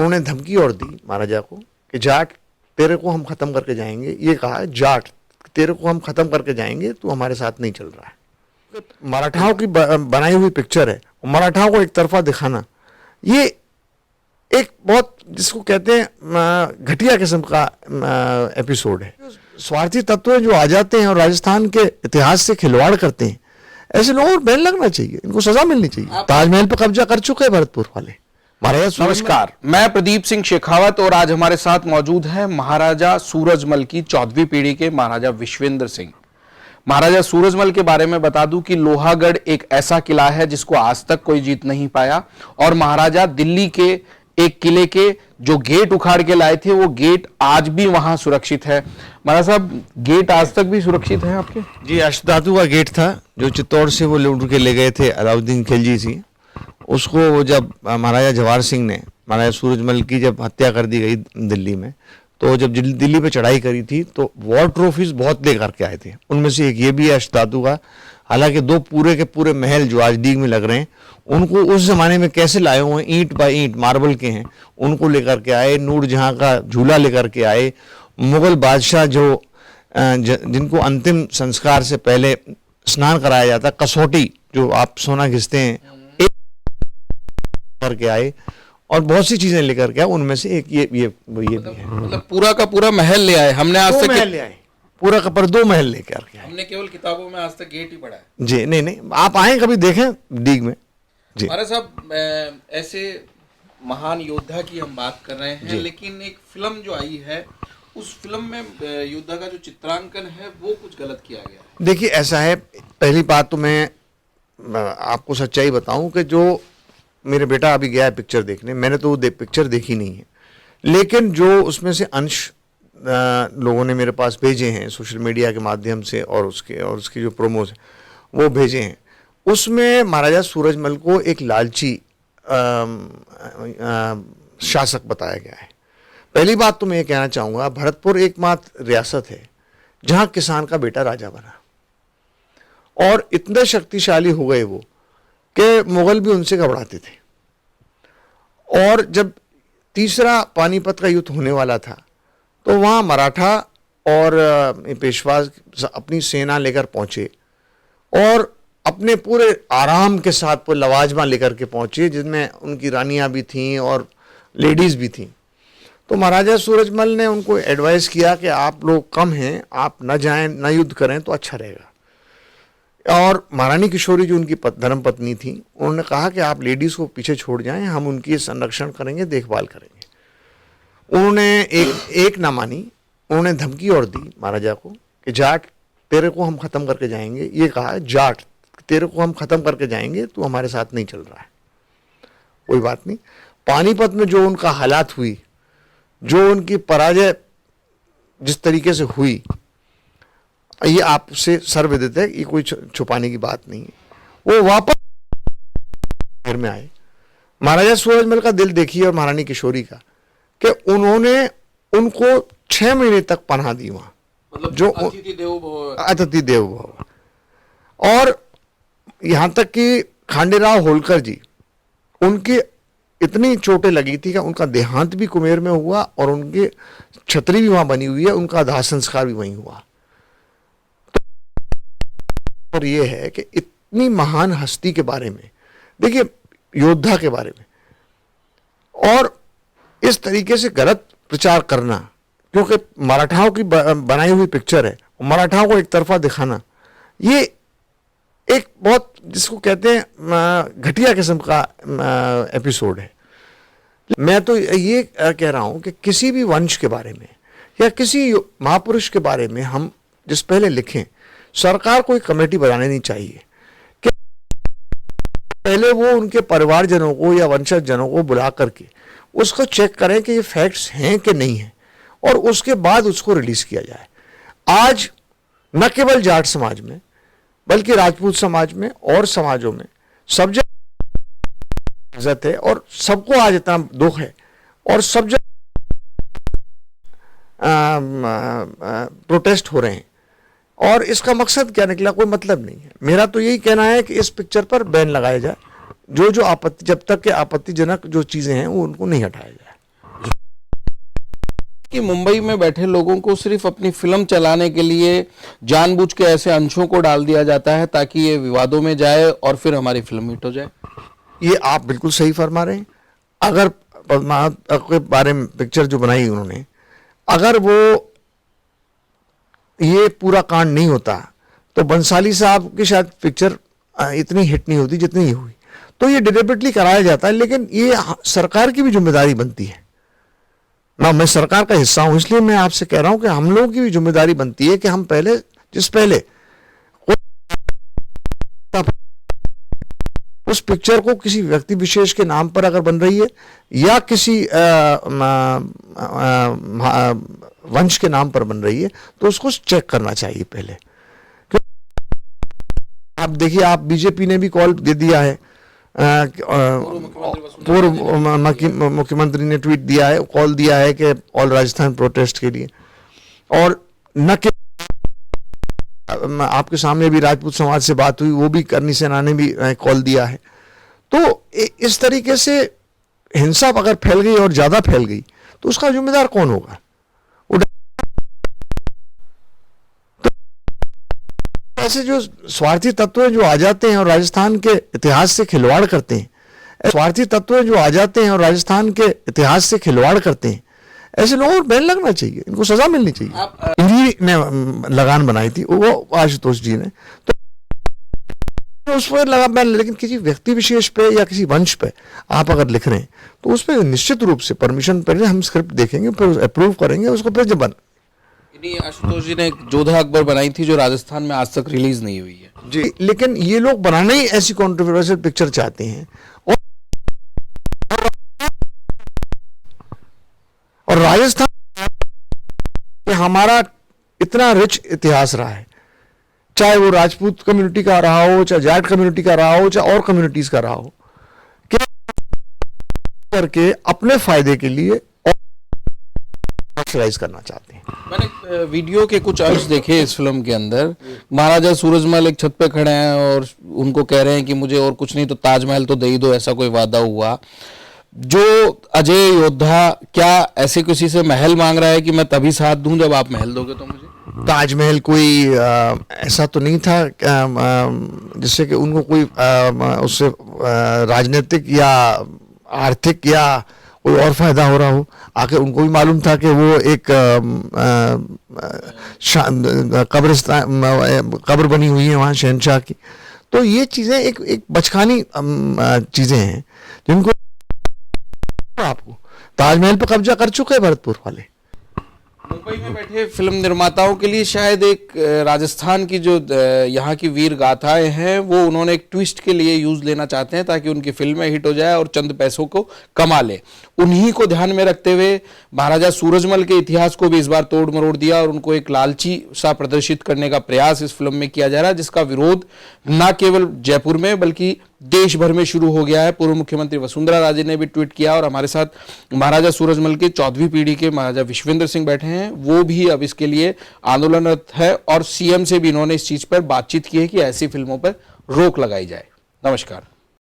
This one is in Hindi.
उन्होंने धमकी और दी महाराजा को कि जाट तेरे को हम खत्म करके जाएंगे। ये कहा जाट तेरे को हम खत्म करके जाएंगे, तू हमारे साथ नहीं चल रहा है। मराठाओं की बनाई हुई पिक्चर है, मराठाओं को एक तरफा दिखाना, ये एक बहुत जिसको कहते हैं घटिया किस्म का एपिसोड है। स्वार्थी तत्व जो आ जाते हैं और राजस्थान के इतिहास से खिलवाड़ करते हैं, ऐसे लोगों को बैन लगना चाहिए, इनको सजा मिलनी चाहिए। ताजमहल पर कब्जा कर चुके हैं भरतपुर वाले। नमस्कार, मैं प्रदीप सिंह शेखावत और आज हमारे साथ मौजूद हैं महाराजा सूरजमल की 14वीं पीढ़ी के महाराजा विश्वेंद्र सिंह। महाराजा सूरजमल के बारे में बता दूं कि लोहागढ़ एक ऐसा किला है जिसको आज तक कोई जीत नहीं पाया, और महाराजा दिल्ली के एक किले के जो गेट उखाड़ के लाए थे वो गेट आज भी वहां सुरक्षित है। महाराज साहब, गेट आज तक भी सुरक्षित है आपके? जी, अष्टधातु का गेट था जो चित्तौड़ से वो लूट के ले गए थे अलाउद्दीन खिलजी जी। उसको जब महाराजा जवाहर सिंह ने महाराजा सूरजमल की जब हत्या कर दी गई दिल्ली में, तो जब दिल्ली पे चढ़ाई करी थी तो वॉर ट्रॉफीज बहुत ले करके आए थे। उनमें से एक ये भी है अष्टधातु का। हालांकि दो पूरे के पूरे महल जो आज डीग में लग रहे हैं, उनको उस जमाने में कैसे लाए हुए हैं, ईंट बाई ईंट मार्बल के हैं, उनको लेकर के आए। नूरजहां का झूला लेकर के आए। मुगल बादशाह जो जिनको अंतिम संस्कार से पहले स्नान कराया जाता, कसौटी जो आप सोना घिसते हैं, करके आए, और बहुत सी चीजें लेकर के आए। उनमें से एक ये भी है। मतलब पूरा का पूरा महल ले आए। हमने आज तक महल ले आए, पूरा का पूरा 2 महल लेकर आए। हमने केवल किताबों में आज तक गेट ही पढ़ा है। जी नहीं, आप आए कभी देखें डीग में। जी महाराज साहब, ऐसे महान योद्धा की हम बात कर रहे हैं, लेकिन एक फिल्म जो आई है उस फिल्म में योद्धा का जो चित्रांकन है वो कुछ गलत किया गया है। देखिए, ऐसा है, पहली बात तो मैं आपको सच्चाई बताऊं कि जो मेरे बेटा अभी गया है पिक्चर देखने, मैंने तो पिक्चर देखी नहीं है, लेकिन जो उसमें से अंश लोगों ने मेरे पास भेजे हैं सोशल मीडिया के माध्यम से, और उसके जो प्रोमोज वो भेजे हैं, उसमें महाराजा सूरजमल को एक लालची शासक बताया गया है। पहली बात तो मैं ये कहना चाहूँगा, भरतपुर एकमात्र रियासत है जहाँ किसान का बेटा राजा बना, और इतने शक्तिशाली हो गए वो कि मुगल भी उनसे घबराते थे। और जब तीसरा पानीपत का युद्ध होने वाला था तो वहाँ मराठा और पेशवा अपनी सेना लेकर पहुँचे, और अपने पूरे आराम के साथ वो लवाजमा लेकर के पहुँचे, जिनमें उनकी रानियाँ भी थीं और लेडीज़ भी थीं। तो महाराजा सूरजमल ने उनको एडवाइस किया कि आप लोग कम हैं, आप न जाएं, न युद्ध करें तो अच्छा रहेगा। और महारानी किशोरी जो उनकी धर्म पत्नी थी, उन्होंने कहा कि आप लेडीज़ को पीछे छोड़ जाएं, हम उनकी संरक्षण करेंगे, देखभाल करेंगे। उन्होंने एक ना मानी। उन्होंने धमकी और दी महाराजा को कि जाट तेरे को हम ख़त्म करके जाएंगे। ये कहा जाट तेरे को हम ख़त्म करके जाएंगे, तू हमारे साथ नहीं चल रहा है। कोई बात नहीं। पानीपत में जो उनका हालात हुई, जो उनकी पराजय जिस तरीके से हुई, ये आपसे सर्वविदित है, ये कोई छुपाने की बात नहीं है। वो वापस घर में आए। महाराजा सूरजमल का दिल देखिए और महारानी किशोरी का, कि उन्होंने उनको 6 महीने तक पनाह दी वहां, मतलब जो अतिथि देवो भव। और यहां तक कि खांडेराव होलकर जी, उनकी इतनी चोटें लगी थी कि उनका देहांत भी कुमेर में हुआ, और उनकी छतरी भी वहां बनी हुई है, उनका दाह संस्कार भी वहीं हुआ। और ये है कि इतनी महान हस्ती के बारे में देखिए, योद्धा के बारे में, और इस तरीके से गलत प्रचार करना, क्योंकि मराठाओं की बनाई हुई पिक्चर है, मराठाओं को एक तरफा दिखाना, ये एक बहुत जिसको कहते हैं घटिया किस्म का एपिसोड है। मैं तो ये कह रहा हूं कि किसी भी वंश के बारे में या किसी महापुरुष के बारे में हम जिस पहले लिखें, सरकार को एक कमेटी बनानी नहीं चाहिए कि पहले वो उनके परिवारजनों को या वंशज जनों को बुला करके उसको चेक करें कि ये फैक्ट्स हैं कि नहीं है, और उसके बाद उसको रिलीज किया जाए। आज न केवल जाट समाज में बल्कि राजपूत समाज में और समाजों में सब जगह इज्जत है, और सबको आज इतना दुख है, और सब जगह प्रोटेस्ट हो रहे हैं। और इसका मकसद क्या निकला, कोई मतलब नहीं है। मेरा तो यही कहना है कि इस पिक्चर पर बैन लगाया जाए, जो आपत्ति, जब तक के आपत्तिजनक जो चीजें हैं वो उनको नहीं हटाया जाए। कि मुंबई में बैठे लोगों को सिर्फ अपनी फिल्म चलाने के लिए जानबूझ के ऐसे अंशों को डाल दिया जाता है ताकि ये विवादों में जाए और फिर हमारी फिल्म हिट हो जाए। ये आप बिल्कुल सही फरमा रहे हैं। अगर पद्मावत के बारे में पिक्चर जो बनाई उन्होंने, अगर वो ये पूरा कांड नहीं होता तो बंसाली साहब की शायद पिक्चर इतनी हिट नहीं होती जितनी ये हुई। तो ये डिलिबरेटली कराया जाता है, लेकिन ये सरकार की भी जिम्मेदारी बनती है ना। मैं सरकार का हिस्सा हूं, इसलिए मैं आपसे कह रहा हूं कि हम लोगों की भी जिम्मेदारी बनती है कि हम पहले उस पिक्चर को किसी व्यक्ति विशेष के नाम पर अगर बन रही है या किसी वंश के नाम पर बन रही है तो उसको चेक करना चाहिए पहले। आप देखिए, आप बीजेपी ने भी कॉल दे दिया है, पूर्व मुख्यमंत्री ने ट्वीट दिया है, कॉल दिया है कि ऑल राजस्थान प्रोटेस्ट के लिए। और न कि आपके सामने भी राजपूत समाज से बात हुई, वो भी करनी सेना ने भी कॉल दिया है। तो इस तरीके से हिंसा अगर फैल गई और ज्यादा फैल गई तो उसका जिम्मेदार कौन होगा? ऐसे जो स्वार्थी तत्व जो आ जाते हैं और राजस्थान के इतिहास से खिलवाड़ करते हैं, स्वार्थी तत्व जो आ जाते हैं और राजस्थान के इतिहास से खिलवाड़ करते हैं, ऐसे लोगों को बैन लगना चाहिए, इनको सजा मिलनी चाहिए। इन्हीं ने लगान बनाई थी, वो आशुतोष जी ने, तो उस पर लगा बैन। लेकिन किसी व्यक्ति विशेष पे या किसी वंश पे आप अगर लिख रहे हैं तो उस पर निश्चित रूप से परमिशन पहले हम स्क्रिप्ट देखेंगे, फिर अप्रूव करेंगे उसको, फिर जब बन। आशुतोष जी ने एक जोधा अकबर बनाई थी जो राजस्थान में आज तक रिलीज नहीं हुई है जी, लेकिन ये लोग बनाने ही ऐसी कॉन्ट्रोवर्शियल पिक्चर चाहते हैं। और राजस्थान हमारा इतना रिच इतिहास रहा है, चाहे वो राजपूत कम्युनिटी का रहा हो, चाहे जाट कम्युनिटी का रहा हो, चाहे और कम्युनिटीज का रहा हो, कि करके अपने फायदे के लिए कमर्शियलाइज करना चाहते हैं। मैंने वीडियो के कुछ अंश देखे इस फिल्म के अंदर। महाराजा सूरजमल एक छत पे खड़े हैं और उनको कह रहे हैं कि मुझे और कुछ नहीं तो ताजमहल तो दे ही दो, ऐसा कोई वादा हुआ। जो अजय योद्धा क्या ऐसे किसी से महल मांग रहा है कि मैं तभी साथ दूं जब आप महल दोगे तो मुझे? ताजमहल कोई ऐसा तो नहीं था जिससे कि उनको कोई उससे राजनीतिक या आर्थिक या कोई और फायदा हो रहा हो। आखिर उनको भी मालूम था कि वो एक कब्र बनी हुई है वहाँ शहनशाह की। तो ये चीजें एक बचकानी चीजें हैं जिनको आपको ताजमहल पर कब्जा कर चुके हैं भरतपुर वाले। मुंबई में बैठे फिल्म निर्माताओं के लिए शायद एक राजस्थान की जो यहाँ की वीर गाथाएं हैं वो उन्होंने एक ट्विस्ट के लिए यूज लेना चाहते हैं ताकि उनकी फिल्में हिट हो जाए और चंद पैसों को कमा ले। उन्हीं को ध्यान में रखते हुए महाराजा सूरजमल के इतिहास को भी इस बार तोड़ मरोड़ दिया और उनको एक लालची सा प्रदर्शित करने का प्रयास इस फिल्म में किया जा रहा है, जिसका विरोध न केवल जयपुर में बल्कि देश भर में शुरू हो गया है। पूर्व मुख्यमंत्री वसुंधरा राजे ने भी ट्वीट किया और हमारे साथ महाराजा सूरजमल के 4वीं पीढ़ी के महाराजा विश्वेंद्र सिंह बैठे हैं, वो भी अब इसके लिए आंदोलनरत है और सीएम से भी इन्होंने इस चीज पर बातचीत की है कि ऐसी फिल्मों पर रोक लगाई जाए। नमस्कार।